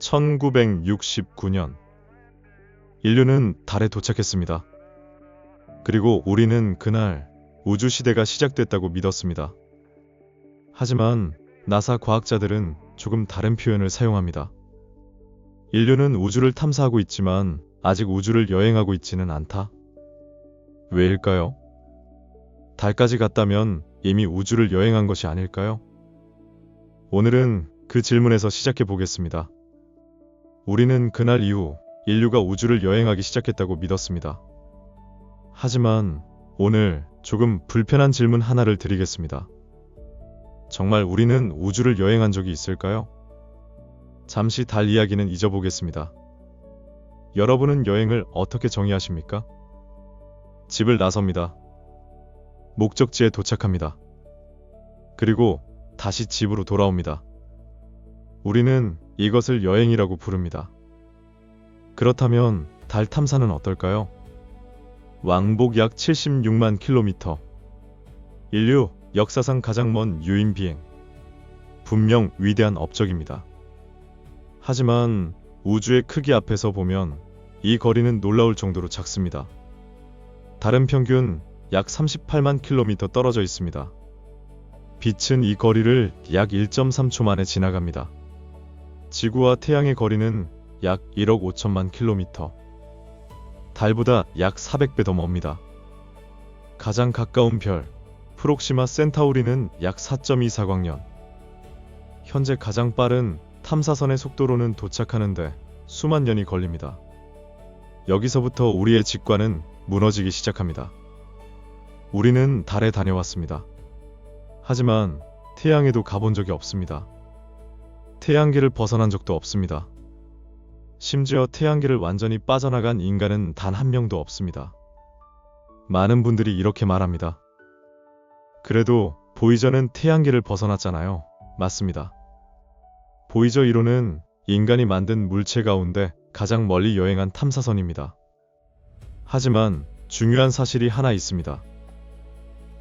1969년 인류는 달에 도착했습니다. 그리고 우리는 그날 우주시대가 시작됐다고 믿었습니다. 하지만 나사 과학자들은 조금 다른 표현을 사용합니다. 인류는 우주를 탐사하고 있지만 아직 우주를 여행하고 있지는 않다. 왜일까요? 달까지 갔다면 이미 우주를 여행한 것이 아닐까요? 오늘은 그 질문에서 시작해 보겠습니다. 우리는 그날 이후 인류가 우주를 여행하기 시작했다고 믿었습니다. 하지만 오늘 조금 불편한 질문 하나를 드리겠습니다. 정말 우리는 우주를 여행한 적이 있을까요? 잠시 달 이야기는 잊어보겠습니다. 여러분은 여행을 어떻게 정의하십니까? 집을 나섭니다. 목적지에 도착합니다. 그리고 다시 집으로 돌아옵니다. 우리는 이것을 여행이라고 부릅니다. 그렇다면 달 탐사는 어떨까요? 왕복 약 76만 킬로미터. 인류 역사상 가장 먼 유인 비행. 분명 위대한 업적입니다. 하지만 우주의 크기 앞에서 보면 이 거리는 놀라울 정도로 작습니다. 달은 평균 약 38만 킬로미터 떨어져 있습니다. 빛은 이 거리를 약 1.3초 만에 지나갑니다. 지구와 태양의 거리는 약 1억 5천만 킬로미터. 달보다 약 400배 더 멉니다. 가장 가까운 별, 프록시마 센타우리는 약 4.24광년. 현재 가장 빠른 탐사선의 속도로는 도착하는데 수만 년이 걸립니다. 여기서부터 우리의 직관은 무너지기 시작합니다. 우리는 달에 다녀왔습니다. 하지만 태양에도 가본 적이 없습니다. 태양계를 벗어난 적도 없습니다. 심지어 태양계를 완전히 빠져나간 인간은 단 한 명도 없습니다. 많은 분들이 이렇게 말합니다. 그래도 보이저는 태양계를 벗어났잖아요. 맞습니다. 보이저 1호는 인간이 만든 물체 가운데 가장 멀리 여행한 탐사선입니다. 하지만 중요한 사실이 하나 있습니다.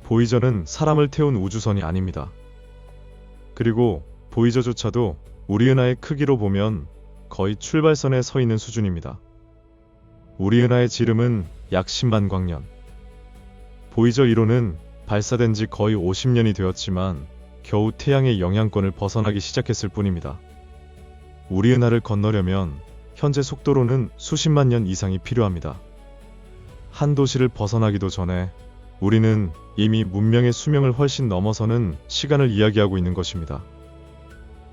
보이저는 사람을 태운 우주선이 아닙니다. 그리고 보이저조차도 우리 은하의 크기로 보면 거의 출발선에 서 있는 수준입니다. 우리 은하의 지름은 약 10만 광년. 보이저 1호는 발사된 지 거의 50년이 되었지만 겨우 태양의 영향권을 벗어나기 시작했을 뿐입니다. 우리 은하를 건너려면 현재 속도로는 수십만 년 이상이 필요합니다. 한 도시를 벗어나기도 전에 우리는 이미 문명의 수명을 훨씬 넘어서는 시간을 이야기하고 있는 것입니다.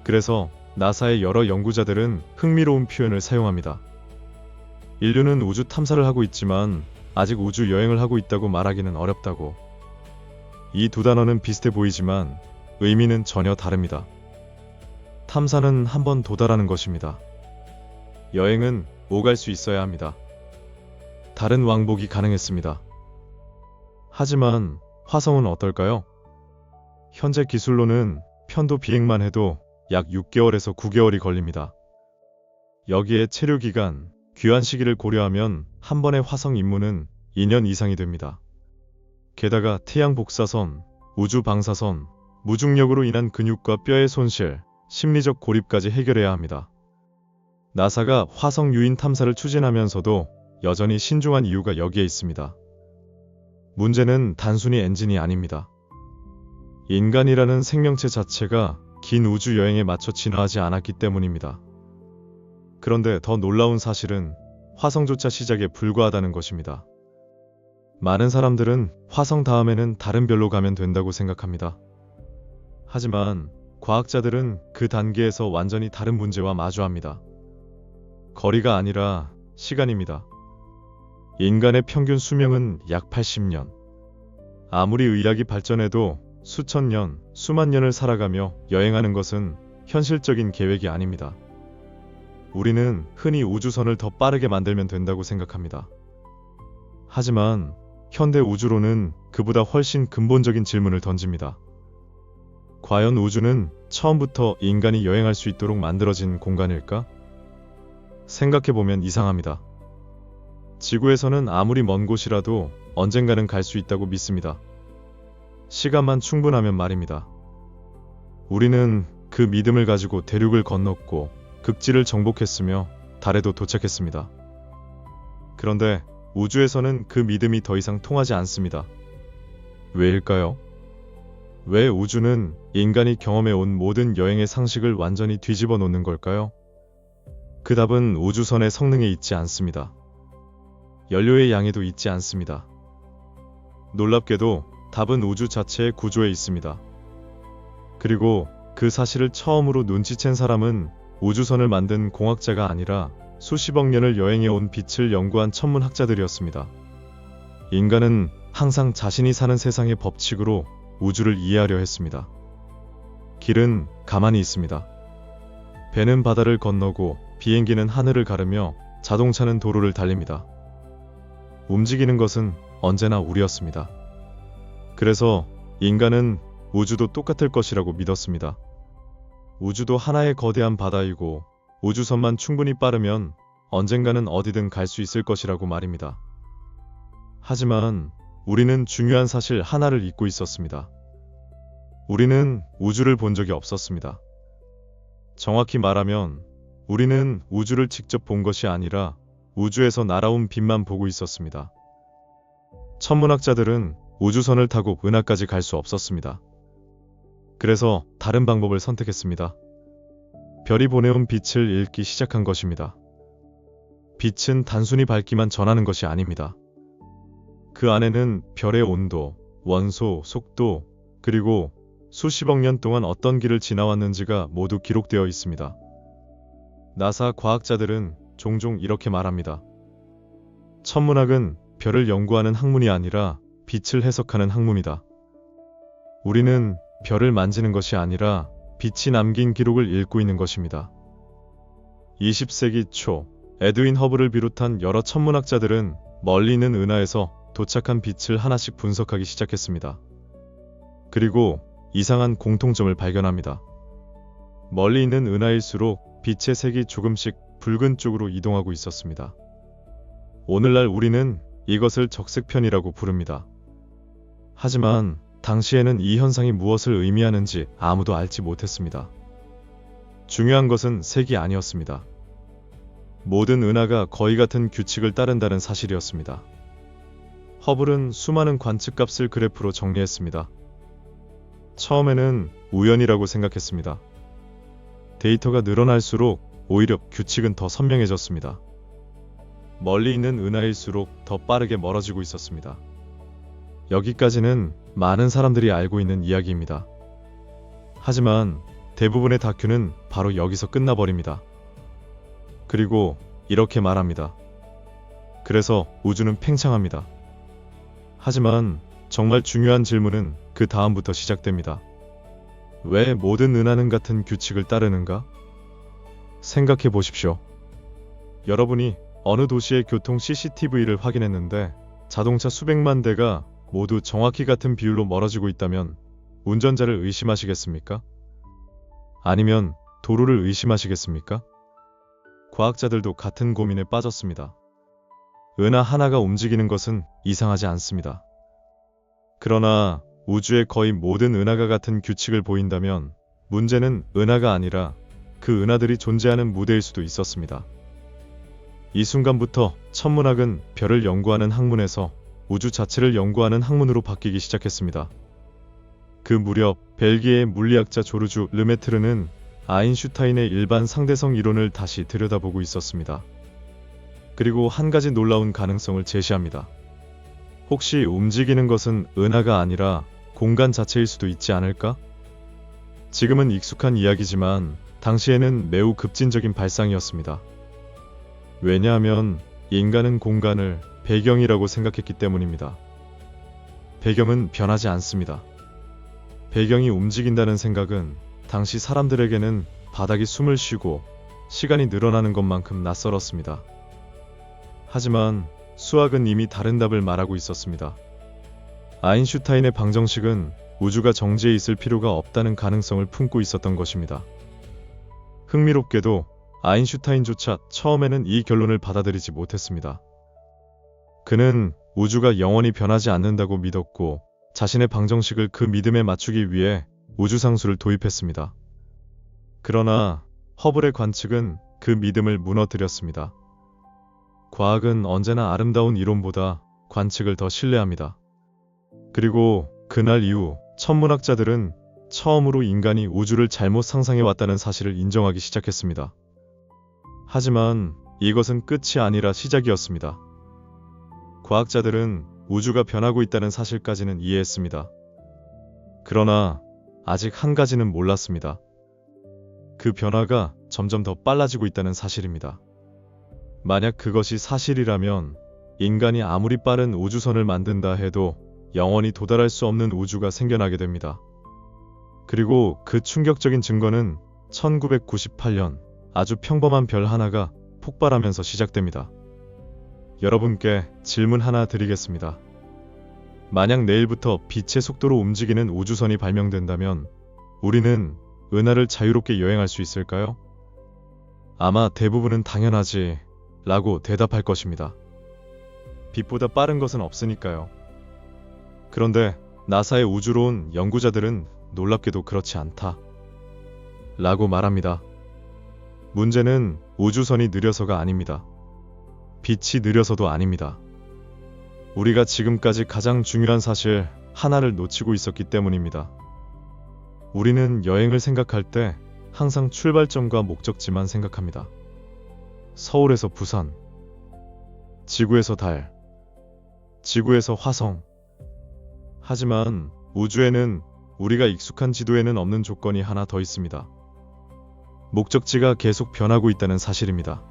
그래서 나사의 여러 연구자들은 흥미로운 표현을 사용합니다. 인류는 우주 탐사를 하고 있지만 아직 우주 여행을 하고 있다고 말하기는 어렵다고. 이 두 단어는 비슷해 보이지만 의미는 전혀 다릅니다. 탐사는 한 번 도달하는 것입니다. 여행은 오갈 수 있어야 합니다. 달은 왕복이 가능했습니다. 하지만 화성은 어떨까요? 현재 기술로는 편도 비행만 해도 약 6개월에서 9개월이 걸립니다. 여기에 체류 기간, 귀환 시기를 고려하면 한 번의 화성 임무는 2년 이상이 됩니다. 게다가 태양 복사선, 우주 방사선, 무중력으로 인한 근육과 뼈의 손실, 심리적 고립까지 해결해야 합니다. 나사가 화성 유인 탐사를 추진하면서도 여전히 신중한 이유가 여기에 있습니다. 문제는 단순히 엔진이 아닙니다. 인간이라는 생명체 자체가 긴 우주 여행에 맞춰 진화하지 않았기 때문입니다. 그런데 더 놀라운 사실은 화성조차 시작에 불과하다는 것입니다. 많은 사람들은 화성 다음에는 다른 별로 가면 된다고 생각합니다. 하지만 과학자들은 그 단계에서 완전히 다른 문제와 마주합니다. 거리가 아니라 시간입니다. 인간의 평균 수명은 약 80년. 아무리 의학이 발전해도 수천 년, 수만 년을 살아가며 여행하는 것은 현실적인 계획이 아닙니다. 우리는 흔히 우주선을 더 빠르게 만들면 된다고 생각합니다. 하지만 현대 우주론은 그보다 훨씬 근본적인 질문을 던집니다. 과연 우주는 처음부터 인간이 여행할 수 있도록 만들어진 공간일까? 생각해보면 이상합니다. 지구에서는 아무리 먼 곳이라도 언젠가는 갈 수 있다고 믿습니다. 시간만 충분하면 말입니다. 우리는 그 믿음을 가지고 대륙을 건넜고 극지를 정복했으며 달에도 도착했습니다. 그런데 우주에서는 그 믿음이 더 이상 통하지 않습니다. 왜일까요? 왜 우주는 인간이 경험해온 모든 여행의 상식을 완전히 뒤집어 놓는 걸까요? 그 답은 우주선의 성능에 있지 않습니다. 연료의 양에도 있지 않습니다. 놀랍게도 답은 우주 자체의 구조에 있습니다. 그리고 그 사실을 처음으로 눈치챈 사람은 우주선을 만든 공학자가 아니라 수십억 년을 여행해온 빛을 연구한 천문학자들이었습니다. 인간은 항상 자신이 사는 세상의 법칙으로 우주를 이해하려 했습니다. 길은 가만히 있습니다. 배는 바다를 건너고 비행기는 하늘을 가르며 자동차는 도로를 달립니다. 움직이는 것은 언제나 우리였습니다. 그래서 인간은 우주도 똑같을 것이라고 믿었습니다. 우주도 하나의 거대한 바다이고 우주선만 충분히 빠르면 언젠가는 어디든 갈 수 있을 것이라고 말입니다. 하지만 우리는 중요한 사실 하나를 잊고 있었습니다. 우리는 우주를 본 적이 없었습니다. 정확히 말하면 우리는 우주를 직접 본 것이 아니라 우주에서 날아온 빛만 보고 있었습니다. 천문학자들은 우주선을 타고 은하까지 갈 수 없었습니다. 그래서 다른 방법을 선택했습니다. 별이 보내온 빛을 읽기 시작한 것입니다. 빛은 단순히 밝기만 전하는 것이 아닙니다. 그 안에는 별의 온도, 원소, 속도, 그리고 수십억 년 동안 어떤 길을 지나왔는지가 모두 기록되어 있습니다. 나사 과학자들은 종종 이렇게 말합니다. 천문학은 별을 연구하는 학문이 아니라 빛을 해석하는 학문이다. 우리는 별을 만지는 것이 아니라 빛이 남긴 기록을 읽고 있는 것입니다. 20세기 초 에드윈 허블을 비롯한 여러 천문학자들은 멀리 있는 은하에서 도착한 빛을 하나씩 분석하기 시작했습니다. 그리고 이상한 공통점을 발견합니다. 멀리 있는 은하일수록 빛의 색이 조금씩 붉은 쪽으로 이동하고 있었습니다. 오늘날 우리는 이것을 적색편이라고 부릅니다. 하지만 당시에는 이 현상이 무엇을 의미하는지 아무도 알지 못했습니다. 중요한 것은 색이 아니었습니다. 모든 은하가 거의 같은 규칙을 따른다는 사실이었습니다. 허블은 수많은 관측값을 그래프로 정리했습니다. 처음에는 우연이라고 생각했습니다. 데이터가 늘어날수록 오히려 규칙은 더 선명해졌습니다. 멀리 있는 은하일수록 더 빠르게 멀어지고 있었습니다. 여기까지는 많은 사람들이 알고 있는 이야기입니다. 하지만 대부분의 다큐는 바로 여기서 끝나버립니다. 그리고 이렇게 말합니다. 그래서 우주는 팽창합니다. 하지만 정말 중요한 질문은 그 다음부터 시작됩니다. 왜 모든 은하는 같은 규칙을 따르는가? 생각해 보십시오. 여러분이 어느 도시의 교통 CCTV를 확인했는데 자동차 수백만 대가 모두 정확히 같은 비율로 멀어지고 있다면 운전자를 의심하시겠습니까? 아니면 도로를 의심하시겠습니까? 과학자들도 같은 고민에 빠졌습니다. 은하 하나가 움직이는 것은 이상하지 않습니다. 그러나 우주의 거의 모든 은하가 같은 규칙을 보인다면 문제는 은하가 아니라 그 은하들이 존재하는 무대일 수도 있었습니다. 이 순간부터 천문학은 별을 연구하는 학문에서 우주 자체를 연구하는 학문으로 바뀌기 시작했습니다. 그 무렵 벨기에의 물리학자 조르주 르메트르는 아인슈타인의 일반 상대성 이론을 다시 들여다보고 있었습니다. 그리고 한 가지 놀라운 가능성을 제시합니다. 혹시 움직이는 것은 은하가 아니라 공간 자체일 수도 있지 않을까? 지금은 익숙한 이야기지만 당시에는 매우 급진적인 발상이었습니다. 왜냐하면 인간은 공간을 배경이라고 생각했기 때문입니다. 배경은 변하지 않습니다. 배경이 움직인다는 생각은 당시 사람들에게는 바닥이 숨을 쉬고 시간이 늘어나는 것만큼 낯설었습니다. 하지만 수학은 이미 다른 답을 말하고 있었습니다. 아인슈타인의 방정식은 우주가 정지해 있을 필요가 없다는 가능성을 품고 있었던 것입니다. 흥미롭게도 아인슈타인조차 처음에는 이 결론을 받아들이지 못했습니다. 그는 우주가 영원히 변하지 않는다고 믿었고 자신의 방정식을 그 믿음에 맞추기 위해 우주상수를 도입했습니다. 그러나 허블의 관측은 그 믿음을 무너뜨렸습니다. 과학은 언제나 아름다운 이론보다 관측을 더 신뢰합니다. 그리고 그날 이후 천문학자들은 처음으로 인간이 우주를 잘못 상상해 왔다는 사실을 인정하기 시작했습니다. 하지만 이것은 끝이 아니라 시작이었습니다. 과학자들은 우주가 변하고 있다는 사실까지는 이해했습니다. 그러나 아직 한 가지는 몰랐습니다. 그 변화가 점점 더 빨라지고 있다는 사실입니다. 만약 그것이 사실이라면 인간이 아무리 빠른 우주선을 만든다 해도 영원히 도달할 수 없는 우주가 생겨나게 됩니다. 그리고 그 충격적인 증거는 1998년 아주 평범한 별 하나가 폭발하면서 시작됩니다. 여러분께 질문 하나 드리겠습니다. 만약 내일부터 빛의 속도로 움직이는 우주선이 발명된다면 우리는 은하를 자유롭게 여행할 수 있을까요? 아마 대부분은 당연하지 라고 대답할 것입니다. 빛보다 빠른 것은 없으니까요. 그런데 나사의 우주로 온 연구자들은 놀랍게도 그렇지 않다 라고 말합니다. 문제는 우주선이 느려서가 아닙니다. 빛이 느려서도 아닙니다. 우리가 지금까지 가장 중요한 사실 하나를 놓치고 있었기 때문입니다. 우리는 여행을 생각할 때 항상 출발점과 목적지만 생각합니다. 서울에서 부산, 지구에서 달, 지구에서 화성. 하지만 우주에는 우리가 익숙한 지도에는 없는 조건이 하나 더 있습니다. 목적지가 계속 변하고 있다는 사실입니다.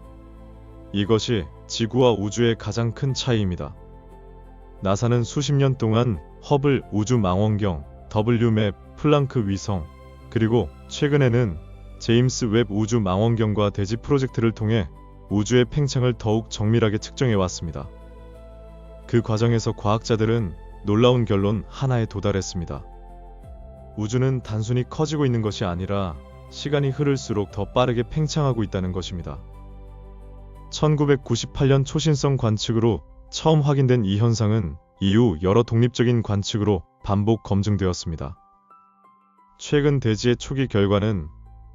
이것이 지구와 우주의 가장 큰 차이입니다. 나사는 수십 년 동안 허블 우주 망원경, WMAP, 플랑크 위성, 그리고 최근에는 제임스 웹 우주 망원경과 대지 프로젝트를 통해 우주의 팽창을 더욱 정밀하게 측정해 왔습니다. 그 과정에서 과학자들은 놀라운 결론 하나에 도달했습니다. 우주는 단순히 커지고 있는 것이 아니라 시간이 흐를수록 더 빠르게 팽창하고 있다는 것입니다. 1998년 초신성 관측으로 처음 확인된 이 현상은 이후 여러 독립적인 관측으로 반복 검증되었습니다. 최근 대지의 초기 결과는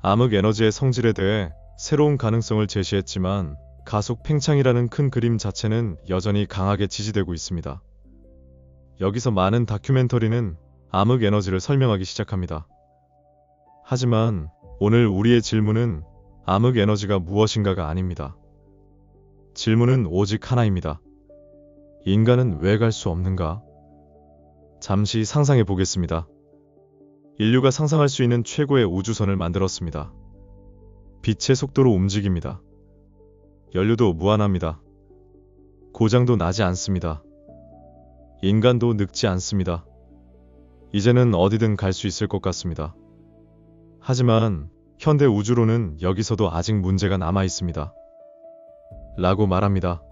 암흑 에너지의 성질에 대해 새로운 가능성을 제시했지만 가속 팽창이라는 큰 그림 자체는 여전히 강하게 지지되고 있습니다. 여기서 많은 다큐멘터리는 암흑 에너지를 설명하기 시작합니다. 하지만 오늘 우리의 질문은 암흑 에너지가 무엇인가가 아닙니다. 질문은 오직 하나입니다. 인간은 왜 갈 수 없는가? 잠시 상상해 보겠습니다. 인류가 상상할 수 있는 최고의 우주선을 만들었습니다. 빛의 속도로 움직입니다. 연료도 무한합니다. 고장도 나지 않습니다. 인간도 늙지 않습니다. 이제는 어디든 갈 수 있을 것 같습니다. 하지만 현대 우주로는 여기서도 아직 문제가 남아 있습니다. 라고 말합니다.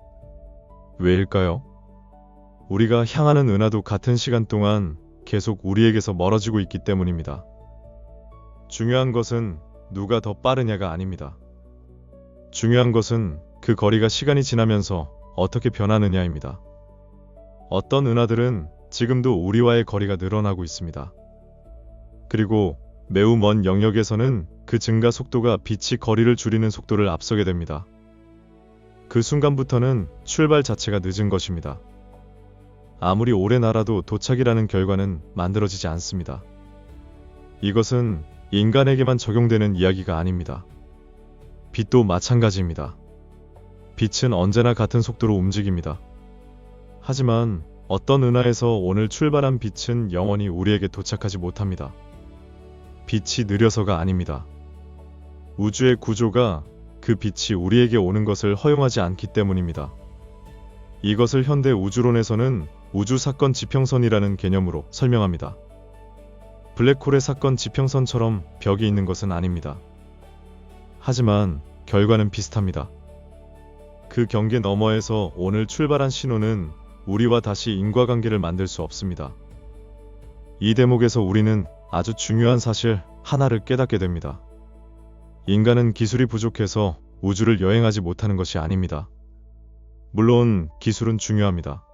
왜일까요? 우리가 향하는 은하도 같은 시간 동안 계속 우리에게서 멀어지고 있기 때문입니다. 중요한 것은 누가 더 빠르냐가 아닙니다. 중요한 것은 그 거리가 시간이 지나면서 어떻게 변하느냐입니다. 어떤 은하들은 지금도 우리와의 거리가 늘어나고 있습니다. 그리고 매우 먼 영역에서는 그 증가 속도가 빛이 거리를 줄이는 속도를 앞서게 됩니다. 그 순간부터는 출발 자체가 늦은 것입니다. 아무리 오래 날아도 도착이라는 결과는 만들어지지 않습니다. 이것은 인간에게만 적용되는 이야기가 아닙니다. 빛도 마찬가지입니다. 빛은 언제나 같은 속도로 움직입니다. 하지만 어떤 은하에서 오늘 출발한 빛은 영원히 우리에게 도착하지 못합니다. 빛이 느려서가 아닙니다. 우주의 구조가 그 빛이 우리에게 오는 것을 허용하지 않기 때문입니다. 이것을 현대 우주론에서는 우주사건 지평선이라는 개념으로 설명합니다. 블랙홀의 사건 지평선처럼 벽이 있는 것은 아닙니다. 하지만 결과는 비슷합니다. 그 경계 너머에서 오늘 출발한 신호는 우리와 다시 인과관계를 만들 수 없습니다. 이 대목에서 우리는 아주 중요한 사실 하나를 깨닫게 됩니다. 인간은 기술이 부족해서 우주를 여행하지 못하는 것이 아닙니다. 물론 기술은 중요합니다.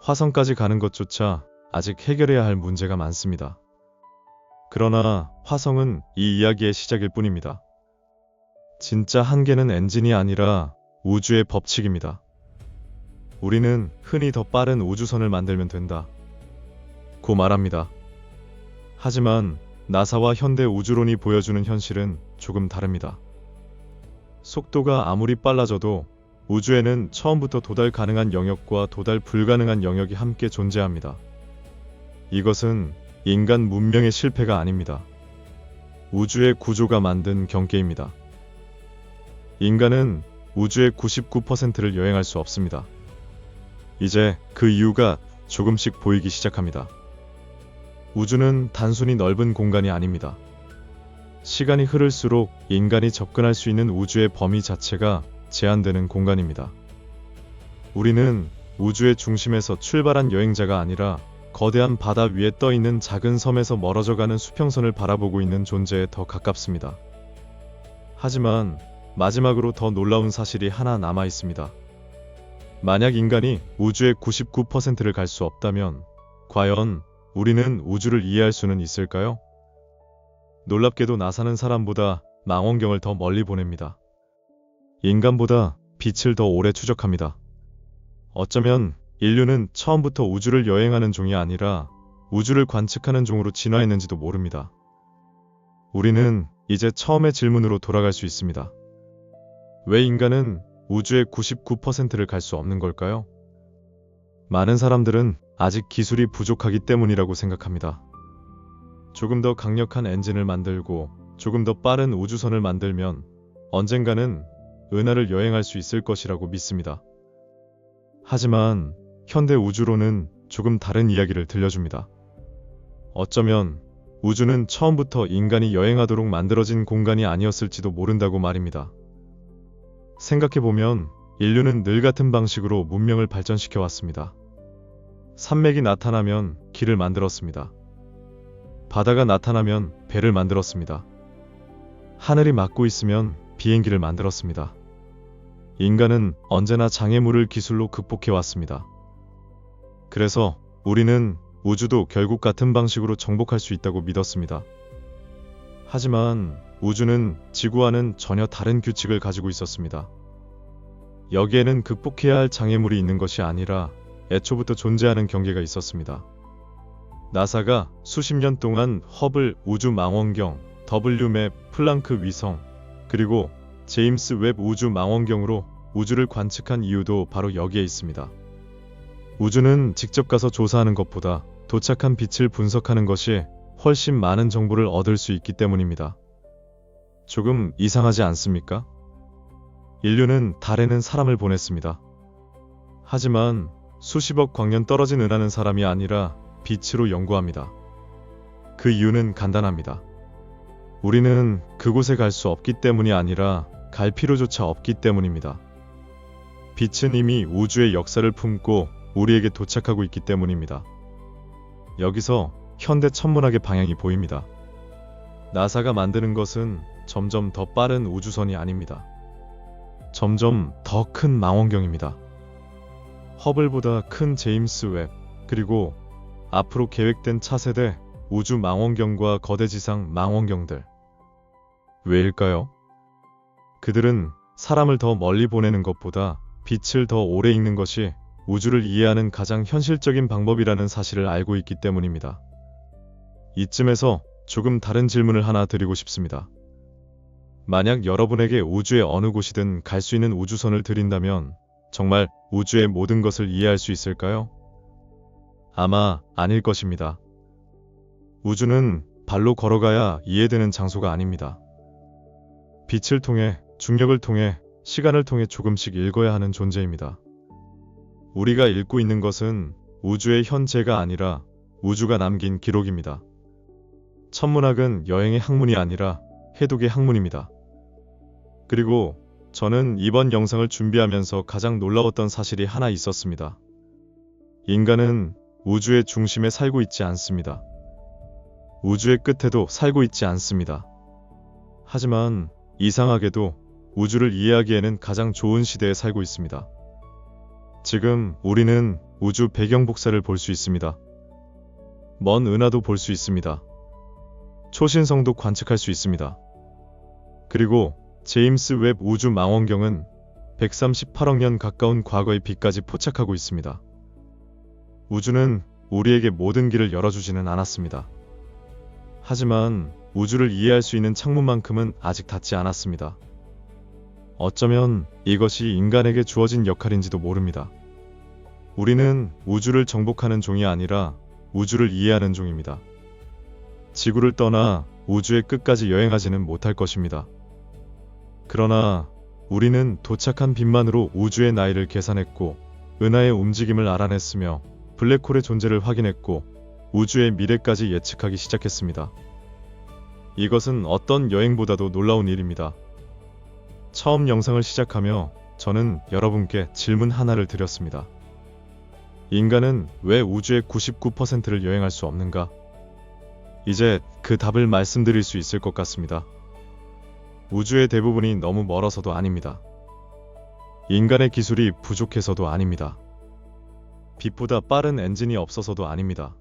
화성까지 가는 것조차 아직 해결해야 할 문제가 많습니다. 그러나 화성은 이 이야기의 시작일 뿐입니다. 진짜 한계는 엔진이 아니라 우주의 법칙입니다. 우리는 흔히 더 빠른 우주선을 만들면 된다 고 말합니다. 하지만 나사와 현대 우주론이 보여주는 현실은 조금 다릅니다. 속도가 아무리 빨라져도 우주에는 처음부터 도달 가능한 영역과 도달 불가능한 영역이 함께 존재합니다. 이것은 인간 문명의 실패가 아닙니다. 우주의 구조가 만든 경계입니다. 인간은 우주의 99%를 여행할 수 없습니다. 이제 그 이유가 조금씩 보이기 시작합니다. 우주는 단순히 넓은 공간이 아닙니다. 시간이 흐를수록 인간이 접근할 수 있는 우주의 범위 자체가 제한되는 공간입니다. 우리는 우주의 중심에서 출발한 여행자가 아니라 거대한 바다 위에 떠 있는 작은 섬에서 멀어져가는 수평선을 바라보고 있는 존재에 더 가깝습니다. 하지만 마지막으로 더 놀라운 사실이 하나 남아 있습니다. 만약 인간이 우주의 99%를 갈 수 없다면 과연 우리는 우주를 이해할 수는 있을까요? 놀랍게도 나사는 사람보다 망원경을 더 멀리 보냅니다. 인간보다 빛을 더 오래 추적합니다. 어쩌면 인류는 처음부터 우주를 여행하는 종이 아니라 우주를 관측하는 종으로 진화했는지도 모릅니다. 우리는 이제 처음의 질문으로 돌아갈 수 있습니다. 왜 인간은 우주의 99%를 갈 수 없는 걸까요? 많은 사람들은 아직 기술이 부족하기 때문이라고 생각합니다. 조금 더 강력한 엔진을 만들고 조금 더 빠른 우주선을 만들면 언젠가는 은하를 여행할 수 있을 것이라고 믿습니다. 하지만 현대 우주론은 조금 다른 이야기를 들려줍니다. 어쩌면 우주는 처음부터 인간이 여행하도록 만들어진 공간이 아니었을지도 모른다고 말입니다. 생각해보면 인류는 늘 같은 방식으로 문명을 발전시켜 왔습니다. 산맥이 나타나면 길을 만들었습니다. 바다가 나타나면 배를 만들었습니다. 하늘이 막고 있으면 비행기를 만들었습니다. 인간은 언제나 장애물을 기술로 극복해 왔습니다. 그래서 우리는 우주도 결국 같은 방식으로 정복할 수 있다고 믿었습니다. 하지만 우주는 지구와는 전혀 다른 규칙을 가지고 있었습니다. 여기에는 극복해야 할 장애물이 있는 것이 아니라 애초부터 존재하는 경계가 있었습니다. 나사가 수십 년 동안 허블 우주 망원경, WMAP 플랑크 위성, 그리고 제임스 웹 우주 망원경으로 우주를 관측한 이유도 바로 여기에 있습니다. 우주는 직접 가서 조사하는 것보다 도착한 빛을 분석하는 것이 훨씬 많은 정보를 얻을 수 있기 때문입니다. 조금 이상하지 않습니까? 인류는 달에는 사람을 보냈습니다. 하지만 수십억 광년 떨어진 은하는 사람이 아니라 빛으로 연구합니다. 그 이유는 간단합니다. 우리는 그곳에 갈 수 없기 때문이 아니라 갈 필요조차 없기 때문입니다. 빛은 이미 우주의 역사를 품고 우리에게 도착하고 있기 때문입니다. 여기서 현대 천문학의 방향이 보입니다. 나사가 만드는 것은 점점 더 빠른 우주선이 아닙니다. 점점 더 큰 망원경입니다. 허블보다 큰 제임스 웹, 그리고 앞으로 계획된 차세대 우주 망원경과 거대 지상 망원경들. 왜일까요? 그들은 사람을 더 멀리 보내는 것보다 빛을 더 오래 읽는 것이 우주를 이해하는 가장 현실적인 방법이라는 사실을 알고 있기 때문입니다. 이쯤에서 조금 다른 질문을 하나 드리고 싶습니다. 만약 여러분에게 우주의 어느 곳이든 갈 수 있는 우주선을 드린다면 정말 우주의 모든 것을 이해할 수 있을까요? 아마 아닐 것입니다. 우주는 발로 걸어가야 이해되는 장소가 아닙니다. 빛을 통해, 중력을 통해, 시간을 통해 조금씩 읽어야 하는 존재입니다. 우리가 읽고 있는 것은 우주의 현재가 아니라 우주가 남긴 기록입니다. 천문학은 여행의 학문이 아니라 해독의 학문입니다. 그리고 저는 이번 영상을 준비하면서 가장 놀라웠던 사실이 하나 있었습니다. 인간은 우주의 중심에 살고 있지 않습니다. 우주의 끝에도 살고 있지 않습니다. 하지만 이상하게도 우주를 이해하기에는 가장 좋은 시대에 살고 있습니다. 지금 우리는 우주 배경 복사를 볼 수 있습니다. 먼 은하도 볼 수 있습니다. 초신성도 관측할 수 있습니다. 그리고 제임스 웹 우주 망원경은 138억 년 가까운 과거의 빛까지 포착하고 있습니다. 우주는 우리에게 모든 길을 열어주지는 않았습니다. 하지만 우주를 이해할 수 있는 창문만큼은 아직 닫지 않았습니다. 어쩌면 이것이 인간에게 주어진 역할인지도 모릅니다. 우리는 우주를 정복하는 종이 아니라 우주를 이해하는 종입니다. 지구를 떠나 우주의 끝까지 여행하지는 못할 것입니다. 그러나 우리는 도착한 빛만으로 우주의 나이를 계산했고, 은하의 움직임을 알아냈으며 블랙홀의 존재를 확인했고, 우주의 미래까지 예측하기 시작했습니다. 이것은 어떤 여행보다도 놀라운 일입니다. 처음 영상을 시작하며 저는 여러분께 질문 하나를 드렸습니다. 인간은 왜 우주의 99%를 여행할 수 없는가? 이제 그 답을 말씀드릴 수 있을 것 같습니다. 우주의 대부분이 너무 멀어서도 아닙니다. 인간의 기술이 부족해서도 아닙니다. 빛보다 빠른 엔진이 없어서도 아닙니다.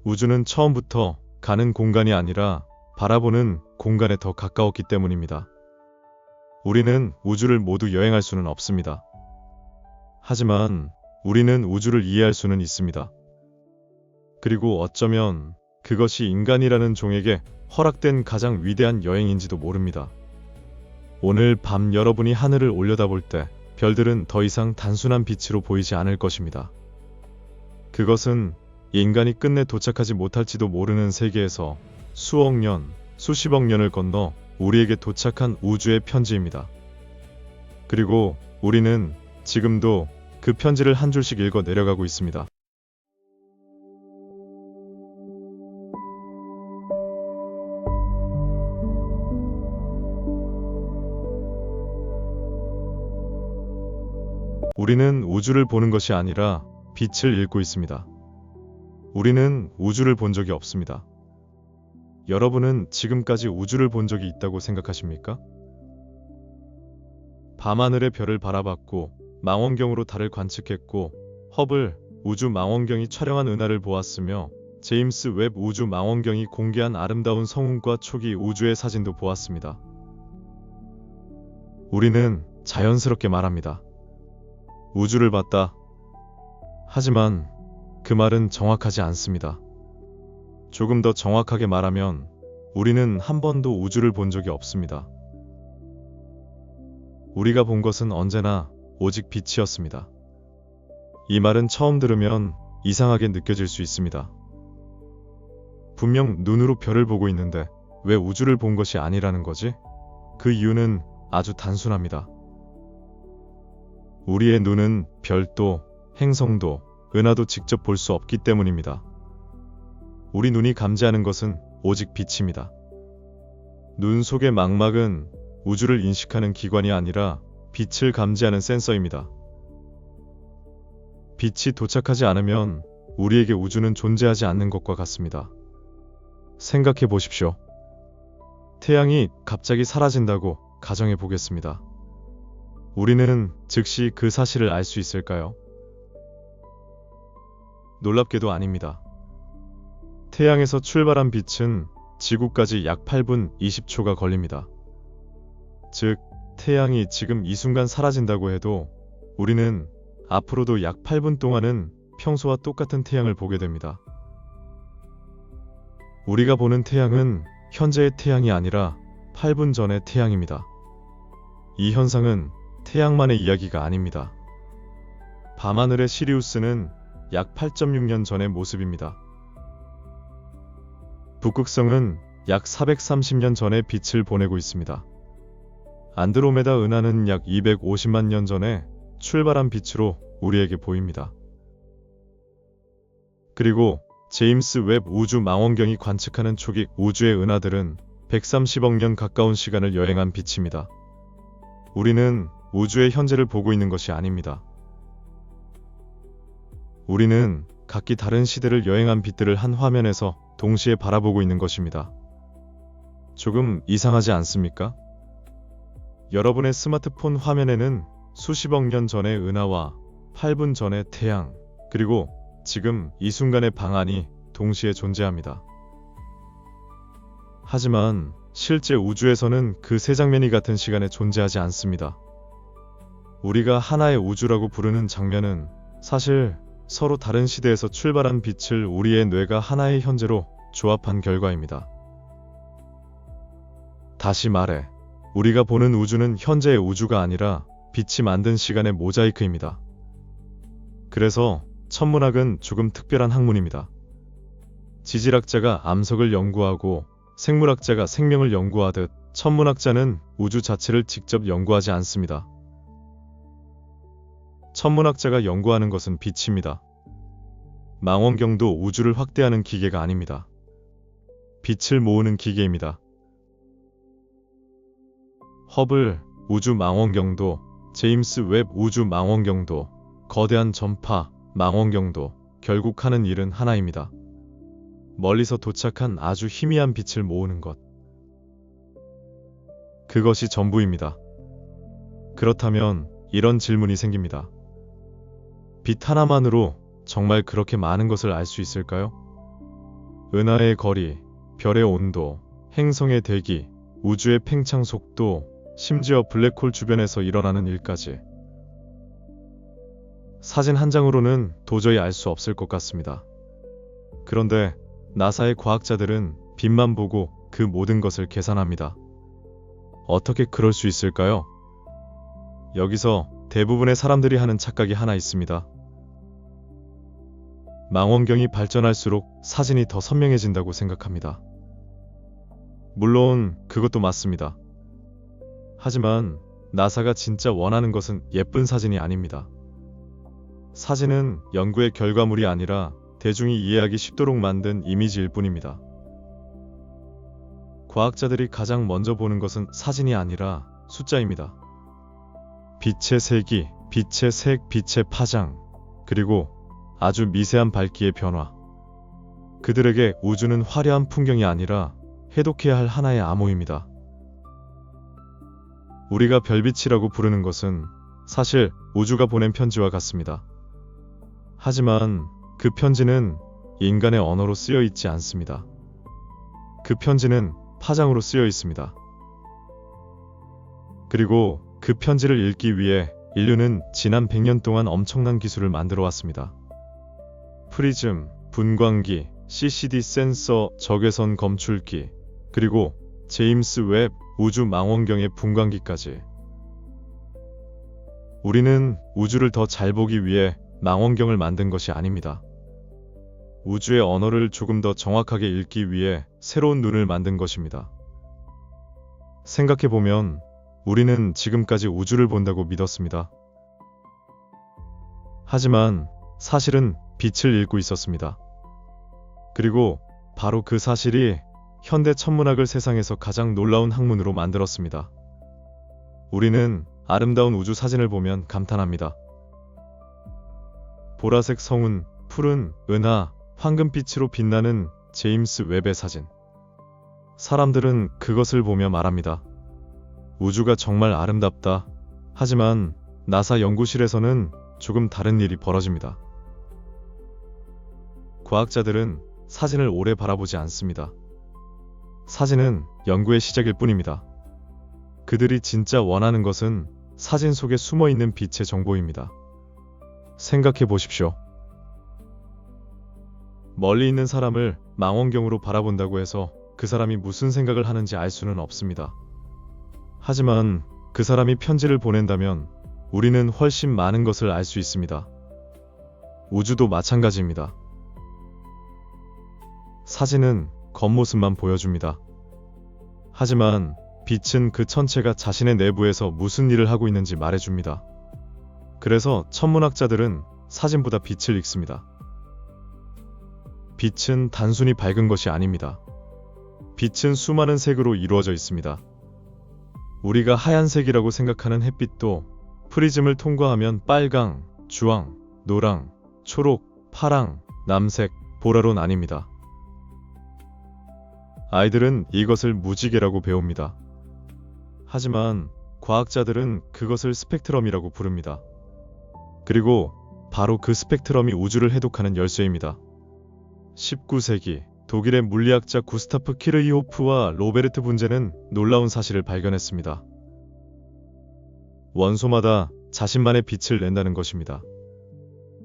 우주는 처음부터 가는 공간이 아니라 바라보는 공간에 더 가까웠기 때문입니다. 우리는 우주를 모두 여행할 수는 없습니다. 하지만 우리는 우주를 이해할 수는 있습니다. 그리고 어쩌면 그것이 인간이라는 종에게 허락된 가장 위대한 여행인지도 모릅니다. 오늘 밤 여러분이 하늘을 올려다볼 때 별들은 더 이상 단순한 빛으로 보이지 않을 것입니다. 그것은 인간이 끝내 도착하지 못할지도 모르는 세계에서 수억 년, 수십억 년을 건너 우리에게 도착한 우주의 편지입니다. 그리고 우리는 지금도 그 편지를 한 줄씩 읽어 내려가고 있습니다. 우리는 우주를 보는 것이 아니라 빛을 읽고 있습니다. 우리는 우주를 본 적이 없습니다. 여러분은 지금까지 우주를 본 적이 있다고 생각하십니까? 밤하늘의 별을 바라봤고, 망원경으로 달을 관측했고, 허블 우주 망원경이 촬영한 은하를 보았으며, 제임스 웹 우주 망원경이 공개한 아름다운 성운과 초기 우주의 사진도 보았습니다. 우리는 자연스럽게 말합니다. 우주를 봤다. 하지만 그 말은 정확하지 않습니다. 조금 더 정확하게 말하면 우리는 한 번도 우주를 본 적이 없습니다. 우리가 본 것은 언제나 오직 빛이었습니다. 이 말은 처음 들으면 이상하게 느껴질 수 있습니다. 분명 눈으로 별을 보고 있는데 왜 우주를 본 것이 아니라는 거지? 그 이유는 아주 단순합니다. 우리의 눈은 별도, 행성도, 은하도 직접 볼 수 없기 때문입니다. 우리 눈이 감지하는 것은 오직 빛입니다. 눈 속의 망막은 우주를 인식하는 기관이 아니라 빛을 감지하는 센서입니다. 빛이 도착하지 않으면 우리에게 우주는 존재하지 않는 것과 같습니다. 생각해 보십시오. 태양이 갑자기 사라진다고 가정해 보겠습니다. 우리는 즉시 그 사실을 알 수 있을까요? 놀랍게도 아닙니다. 태양에서 출발한 빛은 지구까지 약 8분 20초가 걸립니다. 즉, 태양이 지금 이 순간 사라진다고 해도 우리는 앞으로도 약 8분 동안은 평소와 똑같은 태양을 보게 됩니다. 우리가 보는 태양은 현재의 태양이 아니라 8분 전의 태양입니다. 이 현상은 태양만의 이야기가 아닙니다. 밤하늘의 시리우스는 약 8.6년 전의 모습입니다. 북극성은 약 430년 전에 빛을 보내고 있습니다. 안드로메다 은하는 약 250만 년 전에 출발한 빛으로 우리에게 보입니다. 그리고 제임스 웹 우주 망원경이 관측하는 초기 우주의 은하들은 130억 년 가까운 시간을 여행한 빛입니다. 우리는 우주의 현재를 보고 있는 것이 아닙니다. 우리는 각기 다른 시대를 여행한 빛들을 한 화면에서 동시에 바라보고 있는 것입니다. 조금 이상하지 않습니까? 여러분의 스마트폰 화면에는 수십억 년 전의 은하와 8분 전의 태양, 그리고 지금 이 순간의 방안이 동시에 존재합니다. 하지만 실제 우주에서는 그 세 장면이 같은 시간에 존재하지 않습니다. 우리가 하나의 우주라고 부르는 장면은 사실 서로 다른 시대에서 출발한 빛을 우리의 뇌가 하나의 현재로 조합한 결과입니다. 다시 말해, 우리가 보는 우주는 현재의 우주가 아니라 빛이 만든 시간의 모자이크입니다. 그래서 천문학은 조금 특별한 학문입니다. 지질학자가 암석을 연구하고 생물학자가 생명을 연구하듯 천문학자는 우주 자체를 직접 연구하지 않습니다. 천문학자가 연구하는 것은 빛입니다. 망원경도 우주를 확대하는 기계가 아닙니다. 빛을 모으는 기계입니다. 허블 우주 망원경도, 제임스 웹 우주 망원경도, 거대한 전파 망원경도 결국 하는 일은 하나입니다. 멀리서 도착한 아주 희미한 빛을 모으는 것. 그것이 전부입니다. 그렇다면 이런 질문이 생깁니다. 빛 하나만으로 정말 그렇게 많은 것을 알 수 있을까요? 은하의 거리, 별의 온도, 행성의 대기, 우주의 팽창 속도, 심지어 블랙홀 주변에서 일어나는 일까지. 사진 한 장으로는 도저히 알 수 없을 것 같습니다. 그런데 나사의 과학자들은 빛만 보고 그 모든 것을 계산합니다. 어떻게 그럴 수 있을까요? 여기서 대부분의 사람들이 하는 착각이 하나 있습니다. 망원경이 발전할수록 사진이 더 선명해진다고 생각합니다. 물론 그것도 맞습니다. 하지만 나사가 진짜 원하는 것은 예쁜 사진이 아닙니다. 사진은 연구의 결과물이 아니라 대중이 이해하기 쉽도록 만든 이미지일 뿐입니다. 과학자들이 가장 먼저 보는 것은 사진이 아니라 숫자입니다. 빛의 세기, 빛의 색, 빛의 파장, 그리고 아주 미세한 밝기의 변화. 그들에게 우주는 화려한 풍경이 아니라 해독해야 할 하나의 암호입니다. 우리가 별빛이라고 부르는 것은 사실 우주가 보낸 편지와 같습니다. 하지만 그 편지는 인간의 언어로 쓰여 있지 않습니다. 그 편지는 파장으로 쓰여 있습니다. 그리고 그 편지를 읽기 위해 인류는 지난 100년 동안 엄청난 기술을 만들어 왔습니다. 프리즘, 분광기, CCD 센서, 적외선 검출기, 그리고 제임스 웹 우주 망원경의 분광기까지. 우리는 우주를 더 잘 보기 위해 망원경을 만든 것이 아닙니다. 우주의 언어를 조금 더 정확하게 읽기 위해 새로운 눈을 만든 것입니다. 생각해보면 우리는 지금까지 우주를 본다고 믿었습니다. 하지만 사실은 빛을 읽고 있었습니다. 그리고 바로 그 사실이 현대 천문학을 세상에서 가장 놀라운 학문으로 만들었습니다. 우리는 아름다운 우주 사진을 보면 감탄합니다. 보라색 성운, 푸른 은하, 황금빛으로 빛나는 제임스 웹의 사진. 사람들은 그것을 보며 말합니다. 우주가 정말 아름답다. 하지만 나사 연구실에서는 조금 다른 일이 벌어집니다. 과학자들은 사진을 오래 바라보지 않습니다. 사진은 연구의 시작일 뿐입니다. 그들이 진짜 원하는 것은 사진 속에 숨어있는 빛의 정보입니다. 생각해 보십시오. 멀리 있는 사람을 망원경으로 바라본다고 해서 그 사람이 무슨 생각을 하는지 알 수는 없습니다. 하지만 그 사람이 편지를 보낸다면 우리는 훨씬 많은 것을 알 수 있습니다. 우주도 마찬가지입니다. 사진은 겉모습만 보여줍니다. 하지만 빛은 그 천체가 자신의 내부에서 무슨 일을 하고 있는지 말해줍니다. 그래서 천문학자들은 사진보다 빛을 읽습니다. 빛은 단순히 밝은 것이 아닙니다. 빛은 수많은 색으로 이루어져 있습니다. 우리가 하얀색이라고 생각하는 햇빛도 프리즘을 통과하면 빨강, 주황, 노랑, 초록, 파랑, 남색, 보라로 나뉩니다. 아이들은 이것을 무지개라고 배웁니다. 하지만 과학자들은 그것을 스펙트럼이라고 부릅니다. 그리고 바로 그 스펙트럼이 우주를 해독하는 열쇠입니다. 19세기 독일의 물리학자 구스타프 키르이호프와 로베르트 분제는 놀라운 사실을 발견했습니다. 원소마다 자신만의 빛을 낸다는 것입니다.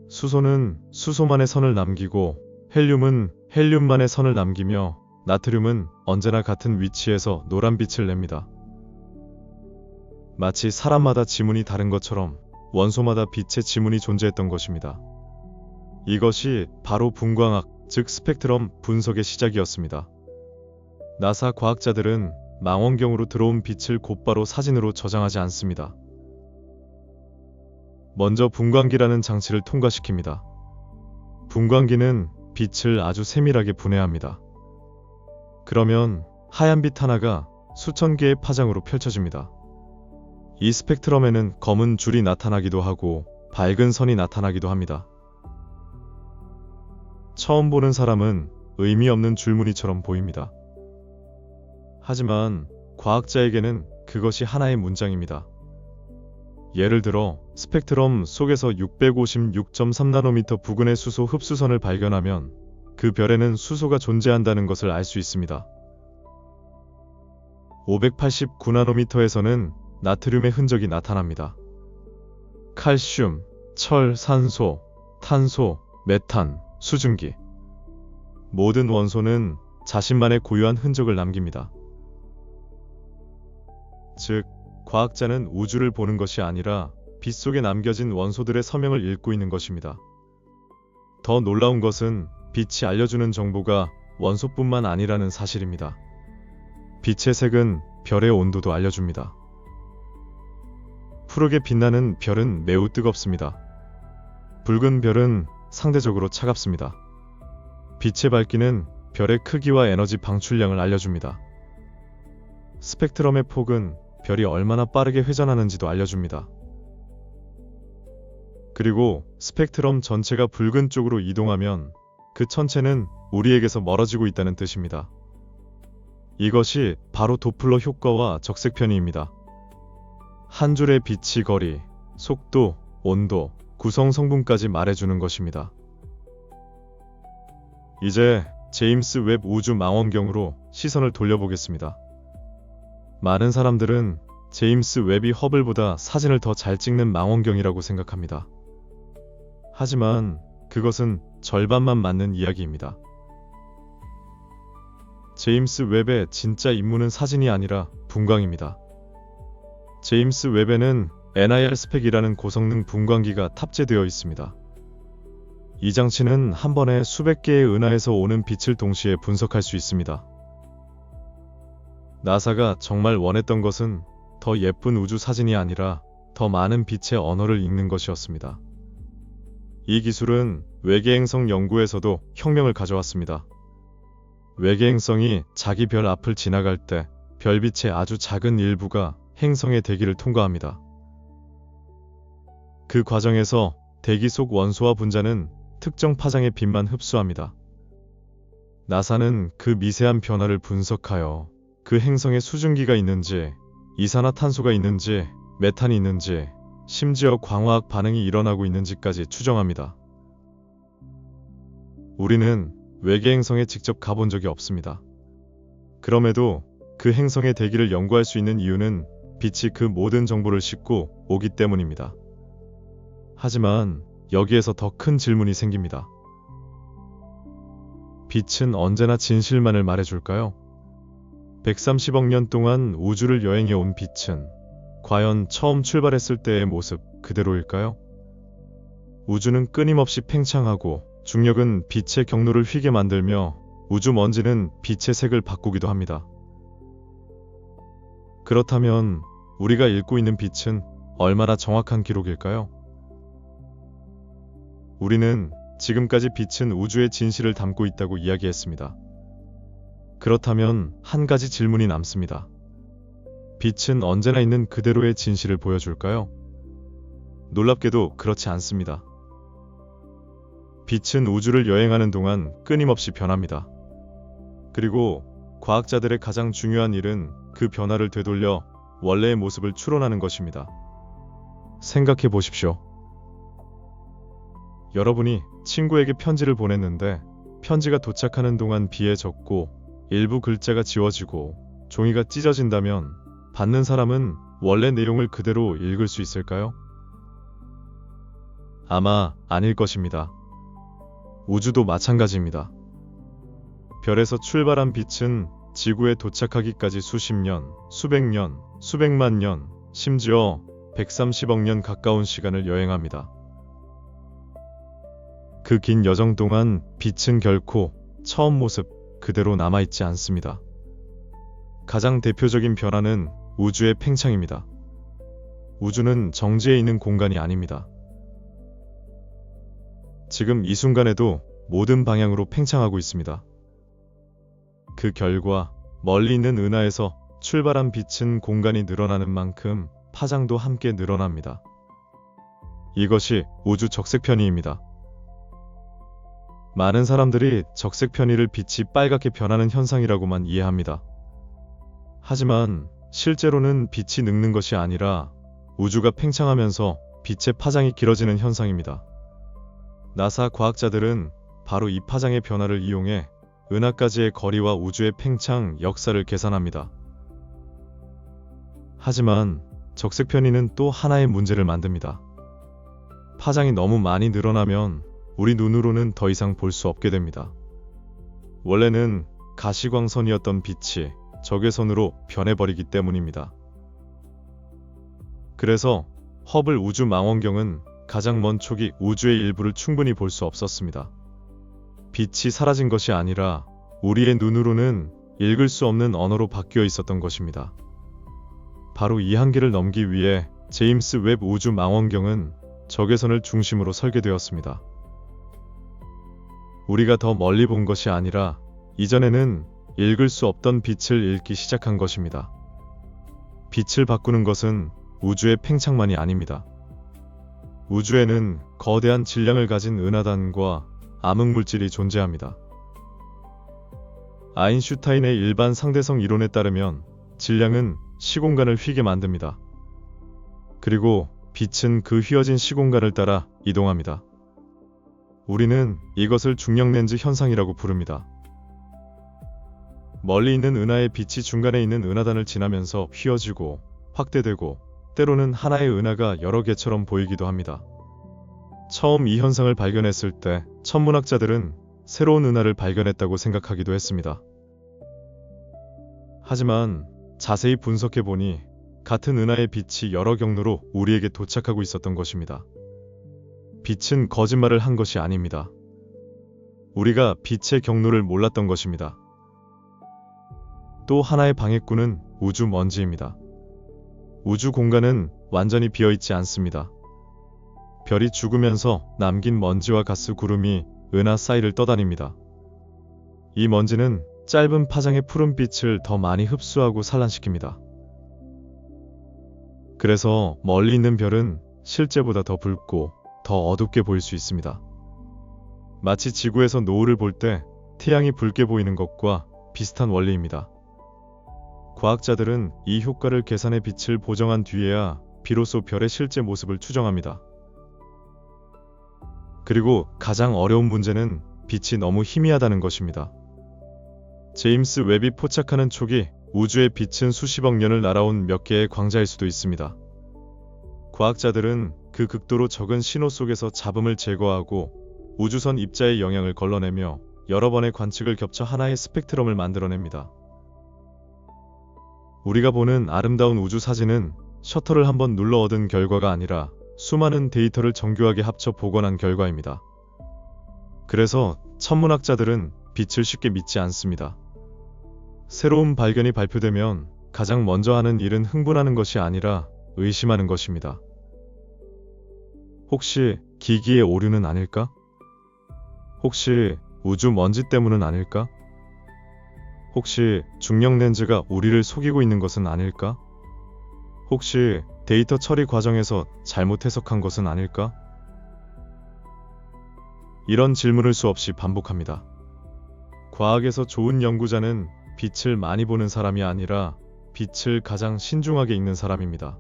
수소는 수소만의 선을 남기고 헬륨은 헬륨만의 선을 남기며 나트륨은 언제나 같은 위치에서 노란빛을 냅니다. 마치 사람마다 지문이 다른 것처럼 원소마다 빛의 지문이 존재했던 것입니다. 이것이 바로 분광학, 즉 스펙트럼 분석의 시작이었습니다. 나사 과학자들은 망원경으로 들어온 빛을 곧바로 사진으로 저장하지 않습니다. 먼저 분광기라는 장치를 통과시킵니다. 분광기는 빛을 아주 세밀하게 분해합니다. 그러면 하얀 빛 하나가 수천 개의 파장으로 펼쳐집니다. 이 스펙트럼에는 검은 줄이 나타나기도 하고 밝은 선이 나타나기도 합니다. 처음 보는 사람은 의미 없는 줄무늬처럼 보입니다. 하지만 과학자에게는 그것이 하나의 문장입니다. 예를 들어 스펙트럼 속에서 656.3나노미터 부근의 수소 흡수선을 발견하면 그 별에는 수소가 존재한다는 것을 알 수 있습니다. 589나노미터에서는 나트륨의 흔적이 나타납니다. 칼슘, 철, 산소, 탄소, 메탄, 수증기. 모든 원소는 자신만의 고유한 흔적을 남깁니다. 즉, 과학자는 우주를 보는 것이 아니라 빛 속에 남겨진 원소들의 서명을 읽고 있는 것입니다. 더 놀라운 것은 빛이 알려주는 정보가 원소뿐만 아니라는 사실입니다. 빛의 색은 별의 온도도 알려줍니다. 푸르게 빛나는 별은 매우 뜨겁습니다. 붉은 별은 상대적으로 차갑습니다. 빛의 밝기는 별의 크기와 에너지 방출량을 알려줍니다. 스펙트럼의 폭은 별이 얼마나 빠르게 회전하는지도 알려줍니다. 그리고 스펙트럼 전체가 붉은 쪽으로 이동하면 그 천체는 우리에게서 멀어지고 있다는 뜻입니다. 이것이 바로 도플러 효과와 적색 편의입니다. 한 줄의 빛의 거리, 속도, 온도, 구성 성분까지 말해주는 것입니다. 이제 제임스 웹 우주 망원경으로 시선을 돌려보겠습니다. 많은 사람들은 제임스 웹이 허블보다 사진을 더 잘 찍는 망원경이라고 생각합니다. 하지만 그것은 절반만 맞는 이야기입니다. 제임스 웹의 진짜 임무는 사진이 아니라 분광입니다. 제임스 웹에는 NIR 스펙이라는 고성능 분광기가 탑재되어 있습니다. 이 장치는 한 번에 수백 개의 은하에서 오는 빛을 동시에 분석할 수 있습니다. 나사가 정말 원했던 것은 더 예쁜 우주 사진이 아니라 더 많은 빛의 언어를 읽는 것이었습니다. 이 기술은 외계행성 연구에서도 혁명을 가져왔습니다. 외계행성이 자기 별 앞을 지나갈 때 별빛의 아주 작은 일부가 행성의 대기를 통과합니다. 그 과정에서 대기 속 원소와 분자는 특정 파장의 빛만 흡수합니다. 나사는 그 미세한 변화를 분석하여 그 행성에 수증기가 있는지, 이산화탄소가 있는지, 메탄이 있는지, 심지어 광화학 반응이 일어나고 있는지까지 추정합니다. 우리는 외계행성에 직접 가본 적이 없습니다. 그럼에도 그 행성의 대기를 연구할 수 있는 이유는 빛이 그 모든 정보를 싣고 오기 때문입니다. 하지만 여기에서 더 큰 질문이 생깁니다. 빛은 언제나 진실만을 말해줄까요? 130억 년 동안 우주를 여행해온 빛은 과연 처음 출발했을 때의 모습 그대로일까요? 우주는 끊임없이 팽창하고 중력은 빛의 경로를 휘게 만들며 우주 먼지는 빛의 색을 바꾸기도 합니다. 그렇다면 우리가 읽고 있는 빛은 얼마나 정확한 기록일까요? 우리는 지금까지 빛은 우주의 진실을 담고 있다고 이야기했습니다. 그렇다면 한 가지 질문이 남습니다. 빛은 언제나 있는 그대로의 진실을 보여줄까요? 놀랍게도 그렇지 않습니다. 빛은 우주를 여행하는 동안 끊임없이 변합니다. 그리고 과학자들의 가장 중요한 일은 그 변화를 되돌려 원래의 모습을 추론하는 것입니다. 생각해 보십시오. 여러분이 친구에게 편지를 보냈는데 편지가 도착하는 동안 비에 젖고 일부 글자가 지워지고 종이가 찢어진다면 받는 사람은 원래 내용을 그대로 읽을 수 있을까요? 아마 아닐 것입니다. 우주도 마찬가지입니다. 별에서 출발한 빛은 지구에 도착하기까지 수십 년, 수백 년, 수백만 년, 심지어 130억 년 가까운 시간을 여행합니다. 그 긴 여정 동안 빛은 결코 처음 모습 그대로 남아있지 않습니다. 가장 대표적인 변화는 우주의 팽창입니다. 우주는 정지해 있는 공간이 아닙니다. 지금 이 순간에도 모든 방향으로 팽창하고 있습니다. 그 결과 멀리 있는 은하에서 출발한 빛은 공간이 늘어나는 만큼 파장도 함께 늘어납니다. 이것이 우주 적색 편의입니다. 많은 사람들이 적색 편의를 빛이 빨갛게 변하는 현상이라고만 이해합니다. 하지만 실제로는 빛이 늙는 것이 아니라 우주가 팽창하면서 빛의 파장이 길어지는 현상입니다. 나사 과학자들은 바로 이 파장의 변화를 이용해 은하까지의 거리와 우주의 팽창 역사를 계산합니다. 하지만 적색 편의는 또 하나의 문제를 만듭니다. 파장이 너무 많이 늘어나면 우리 눈으로는 더 이상 볼 수 없게 됩니다. 원래는 가시광선이었던 빛이 적외선으로 변해버리기 때문입니다. 그래서 허블 우주 망원경은 가장 먼 초기 우주의 일부를 충분히 볼 수 없었습니다. 빛이 사라진 것이 아니라 우리의 눈으로는 읽을 수 없는 언어로 바뀌어 있었던 것입니다. 바로 이 한계를 넘기 위해 제임스 웹 우주 망원경은 적외선을 중심으로 설계되었습니다. 우리가 더 멀리 본 것이 아니라 이전에는 읽을 수 없던 빛을 읽기 시작한 것입니다. 빛을 바꾸는 것은 우주의 팽창만이 아닙니다. 우주에는 거대한 질량을 가진 은하단과 암흑물질이 존재합니다. 아인슈타인의 일반 상대성 이론에 따르면 질량은 시공간을 휘게 만듭니다. 그리고 빛은 그 휘어진 시공간을 따라 이동합니다. 우리는 이것을 중력렌즈 현상이라고 부릅니다. 멀리 있는 은하의 빛이 중간에 있는 은하단을 지나면서 휘어지고 확대되고 때로는 하나의 은하가 여러 개처럼 보이기도 합니다. 처음 이 현상을 발견했을 때 천문학자들은 새로운 은하를 발견했다고 생각하기도 했습니다. 하지만 자세히 분석해보니 같은 은하의 빛이 여러 경로로 우리에게 도착하고 있었던 것입니다. 빛은 거짓말을 한 것이 아닙니다. 우리가 빛의 경로를 몰랐던 것입니다. 또 하나의 방해꾼은 우주 먼지입니다. 우주 공간은 완전히 비어있지 않습니다. 별이 죽으면서 남긴 먼지와 가스 구름이 은하 사이를 떠다닙니다. 이 먼지는 짧은 파장의 푸른빛을 더 많이 흡수하고 산란시킵니다. 그래서 멀리 있는 별은 실제보다 더 붉고 더 어둡게 보일 수 있습니다. 마치 지구에서 노을을 볼 때 태양이 붉게 보이는 것과 비슷한 원리입니다. 과학자들은 이 효과를 계산해 빛을 보정한 뒤에야 비로소 별의 실제 모습을 추정합니다. 그리고 가장 어려운 문제는 빛이 너무 희미하다는 것입니다. 제임스 웹이 포착하는 초기 우주의 빛은 수십억 년을 날아온 몇 개의 광자일 수도 있습니다. 과학자들은 그 극도로 적은 신호 속에서 잡음을 제거하고 우주선 입자의 영향을 걸러내며 여러 번의 관측을 겹쳐 하나의 스펙트럼을 만들어냅니다. 우리가 보는 아름다운 우주 사진은 셔터를 한번 눌러 얻은 결과가 아니라 수많은 데이터를 정교하게 합쳐 복원한 결과입니다. 그래서 천문학자들은 빛을 쉽게 믿지 않습니다. 새로운 발견이 발표되면 가장 먼저 하는 일은 흥분하는 것이 아니라 의심하는 것입니다. 혹시 기기의 오류는 아닐까? 혹시 우주 먼지 때문은 아닐까? 혹시 중력 렌즈가 우리를 속이고 있는 것은 아닐까? 혹시 데이터 처리 과정에서 잘못 해석한 것은 아닐까? 이런 질문을 수없이 반복합니다. 과학에서 좋은 연구자는 빛을 많이 보는 사람이 아니라 빛을 가장 신중하게 읽는 사람입니다.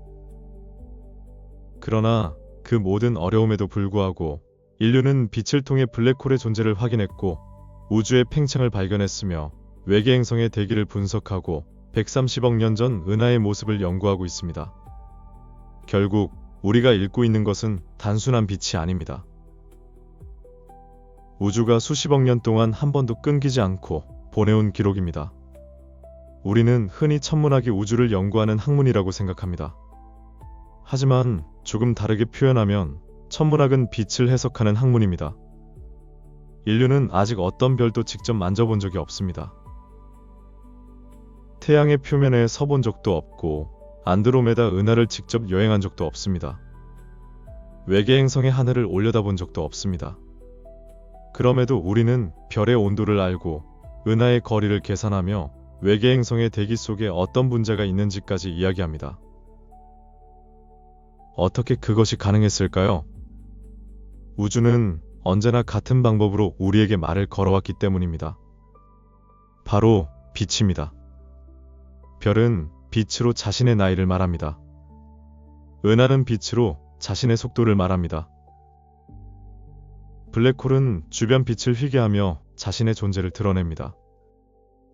그러나 그 모든 어려움에도 불구하고 인류는 빛을 통해 블랙홀의 존재를 확인했고 우주의 팽창을 발견했으며 외계 행성의 대기를 분석하고 130억 년 전 은하의 모습을 연구하고 있습니다. 결국 우리가 읽고 있는 것은 단순한 빛이 아닙니다. 우주가 수십억 년 동안 한 번도 끊기지 않고 보내온 기록입니다. 우리는 흔히 천문학이 우주를 연구하는 학문이라고 생각합니다. 하지만 조금 다르게 표현하면 천문학은 빛을 해석하는 학문입니다. 인류는 아직 어떤 별도 직접 만져본 적이 없습니다. 태양의 표면에 서본 적도 없고 안드로메다 은하를 직접 여행한 적도 없습니다. 외계 행성의 하늘을 올려다본 적도 없습니다. 그럼에도 우리는 별의 온도를 알고 은하의 거리를 계산하며 외계 행성의 대기 속에 어떤 분자가 있는지까지 이야기합니다. 어떻게 그것이 가능했을까요? 우주는 언제나 같은 방법으로 우리에게 말을 걸어왔기 때문입니다. 바로 빛입니다. 별은 빛으로 자신의 나이를 말합니다. 은하는 빛으로 자신의 속도를 말합니다. 블랙홀은 주변 빛을 휘게하며 자신의 존재를 드러냅니다.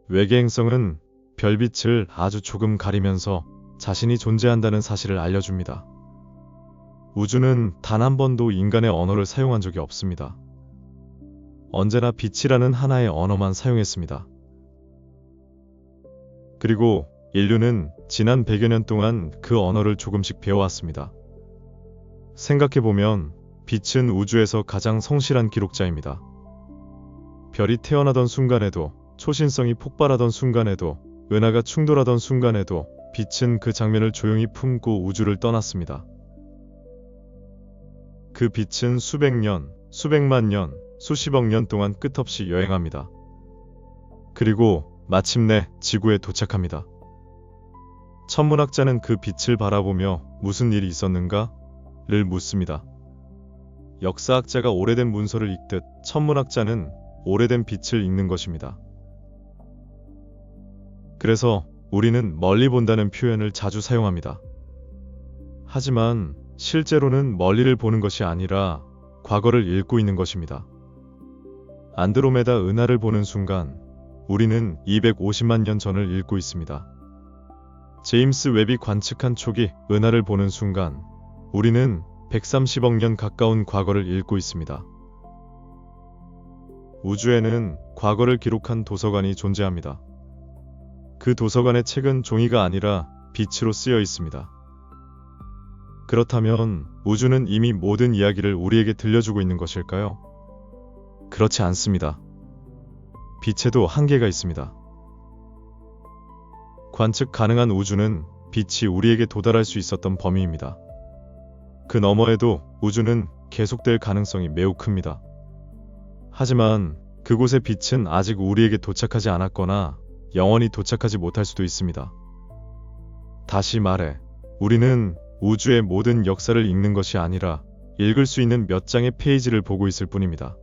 외계 행성은 별빛을 아주 조금 가리면서 자신이 존재한다는 사실을 알려줍니다. 우주는 단 한 번도 인간의 언어를 사용한 적이 없습니다. 언제나 빛이라는 하나의 언어만 사용했습니다. 그리고 인류는 지난 100여 년 동안 그 언어를 조금씩 배워왔습니다. 생각해보면 빛은 우주에서 가장 성실한 기록자입니다. 별이 태어나던 순간에도, 초신성이 폭발하던 순간에도, 은하가 충돌하던 순간에도 빛은 그 장면을 조용히 품고 우주를 떠났습니다. 그 빛은 수백 년, 수백만 년, 수십억 년 동안 끝없이 여행합니다. 그리고 마침내 지구에 도착합니다. 천문학자는 그 빛을 바라보며 무슨 일이 있었는가?를 묻습니다. 역사학자가 오래된 문서를 읽듯 천문학자는 오래된 빛을 읽는 것입니다. 그래서 우리는 멀리 본다는 표현을 자주 사용합니다. 하지만 실제로는 멀리를 보는 것이 아니라 과거를 읽고 있는 것입니다. 안드로메다 은하를 보는 순간 우리는 250만 년 전을 읽고 있습니다. 제임스 웹이 관측한 초기 은하를 보는 순간 우리는 130억 년 가까운 과거를 읽고 있습니다. 우주에는 과거를 기록한 도서관이 존재합니다. 그 도서관의 책은 종이가 아니라 빛으로 쓰여 있습니다. 그렇다면 우주는 이미 모든 이야기를 우리에게 들려주고 있는 것일까요? 그렇지 않습니다. 빛에도 한계가 있습니다. 관측 가능한 우주는 빛이 우리에게 도달할 수 있었던 범위입니다. 그 너머에도 우주는 계속될 가능성이 매우 큽니다. 하지만 그곳의 빛은 아직 우리에게 도착하지 않았거나 영원히 도착하지 못할 수도 있습니다. 다시 말해, 우리는 우주의 모든 역사를 읽는 것이 아니라 읽을 수 있는 몇 장의 페이지를 보고 있을 뿐입니다.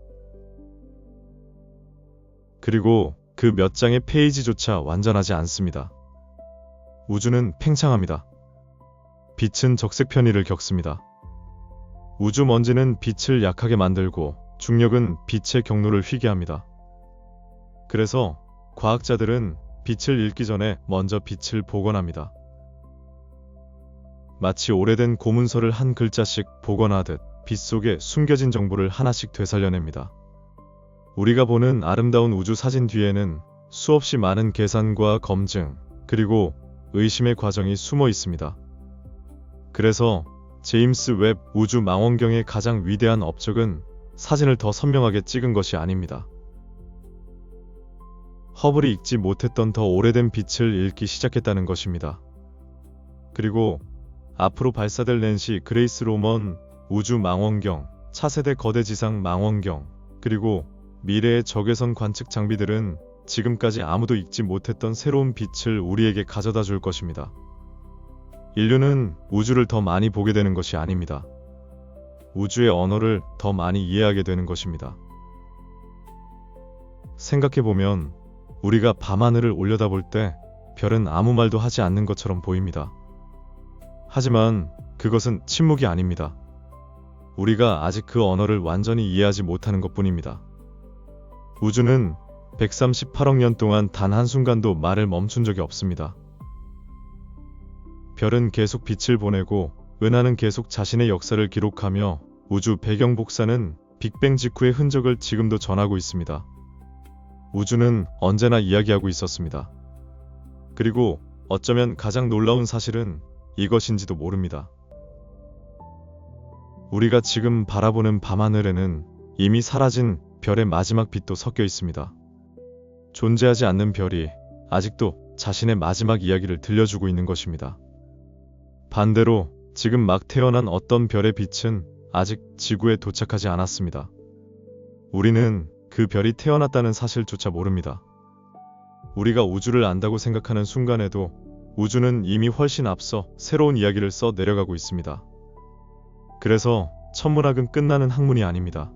그리고 그 몇 장의 페이지조차 완전하지 않습니다. 우주는 팽창합니다. 빛은 적색 편의를 겪습니다. 우주 먼지는 빛을 약하게 만들고 중력은 빛의 경로를 휘게 합니다. 그래서 과학자들은 빛을 읽기 전에 먼저 빛을 복원합니다. 마치 오래된 고문서를 한 글자씩 복원하듯 빛 속에 숨겨진 정보를 하나씩 되살려냅니다. 우리가 보는 아름다운 우주 사진 뒤에는 수없이 많은 계산과 검증, 그리고 의심의 과정이 숨어 있습니다. 그래서 제임스 웹 우주 망원경의 가장 위대한 업적은 사진을 더 선명하게 찍은 것이 아닙니다. 허블이 읽지 못했던 더 오래된 빛을 읽기 시작했다는 것입니다. 그리고 앞으로 발사될 낸시 그레이스 로먼 우주 망원경, 차세대 거대 지상 망원경, 그리고 미래의 적외선 관측 장비들은 지금까지 아무도 읽지 못했던 새로운 빛을 우리에게 가져다 줄 것입니다. 인류는 우주를 더 많이 보게 되는 것이 아닙니다. 우주의 언어를 더 많이 이해하게 되는 것입니다. 생각해보면 우리가 밤하늘을 올려다볼 때 별은 아무 말도 하지 않는 것처럼 보입니다. 하지만 그것은 침묵이 아닙니다. 우리가 아직 그 언어를 완전히 이해하지 못하는 것뿐입니다. 우주는 138억 년 동안 단 한순간도 말을 멈춘 적이 없습니다. 별은 계속 빛을 보내고 은하는 계속 자신의 역사를 기록하며 우주 배경 복사는 빅뱅 직후의 흔적을 지금도 전하고 있습니다. 우주는 언제나 이야기하고 있었습니다. 그리고 어쩌면 가장 놀라운 사실은 이것인지도 모릅니다. 우리가 지금 바라보는 밤하늘에는 이미 사라진 별의 마지막 빛도 섞여 있습니다. 존재하지 않는 별이 아직도 자신의 마지막 이야기를 들려주고 있는 것입니다. 반대로 지금 막 태어난 어떤 별의 빛은 아직 지구에 도착하지 않았습니다. 우리는 그 별이 태어났다는 사실조차 모릅니다. 우리가 우주를 안다고 생각하는 순간에도 우주는 이미 훨씬 앞서 새로운 이야기를 써 내려가고 있습니다. 그래서 천문학은 끝나는 학문이 아닙니다.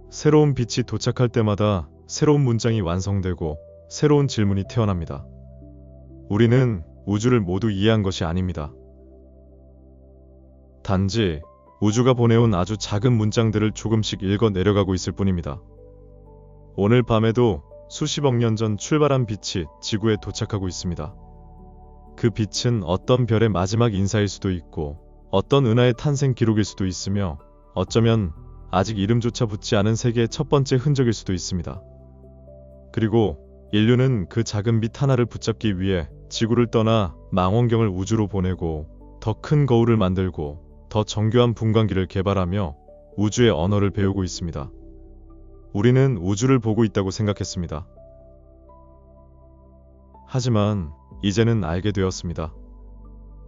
새로운 빛이 도착할 때마다 새로운 문장이 완성되고 새로운 질문이 태어납니다. 우리는 우주를 모두 이해한 것이 아닙니다. 단지 우주가 보내온 아주 작은 문장들을 조금씩 읽어 내려가고 있을 뿐입니다. 오늘 밤에도 수십억 년 전 출발한 빛이 지구에 도착하고 있습니다. 그 빛은 어떤 별의 마지막 인사일 수도 있고 어떤 은하의 탄생 기록일 수도 있으며 어쩌면 아직 이름조차 붙지 않은 세계의 첫 번째 흔적일 수도 있습니다. 그리고 인류는 그 작은 빛 하나를 붙잡기 위해 지구를 떠나 망원경을 우주로 보내고 더 큰 거울을 만들고 더 정교한 분광기를 개발하며 우주의 언어를 배우고 있습니다. 우리는 우주를 보고 있다고 생각했습니다. 하지만 이제는 알게 되었습니다.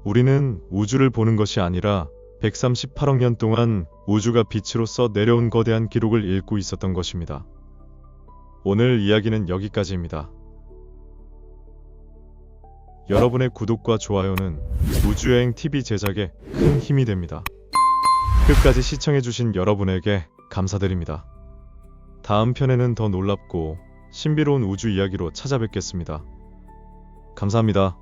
우리는 우주를 보는 것이 아니라 138억 년 동안 우주가 빛으로써 내려온 거대한 기록을 읽고 있었던 것입니다. 오늘 이야기는 여기까지입니다. 여러분의 구독과 좋아요는 우주여행TV 제작에 큰 힘이 됩니다. 끝까지 시청해주신 여러분에게 감사드립니다. 다음 편에는 더 놀랍고 신비로운 우주 이야기로 찾아뵙겠습니다. 감사합니다.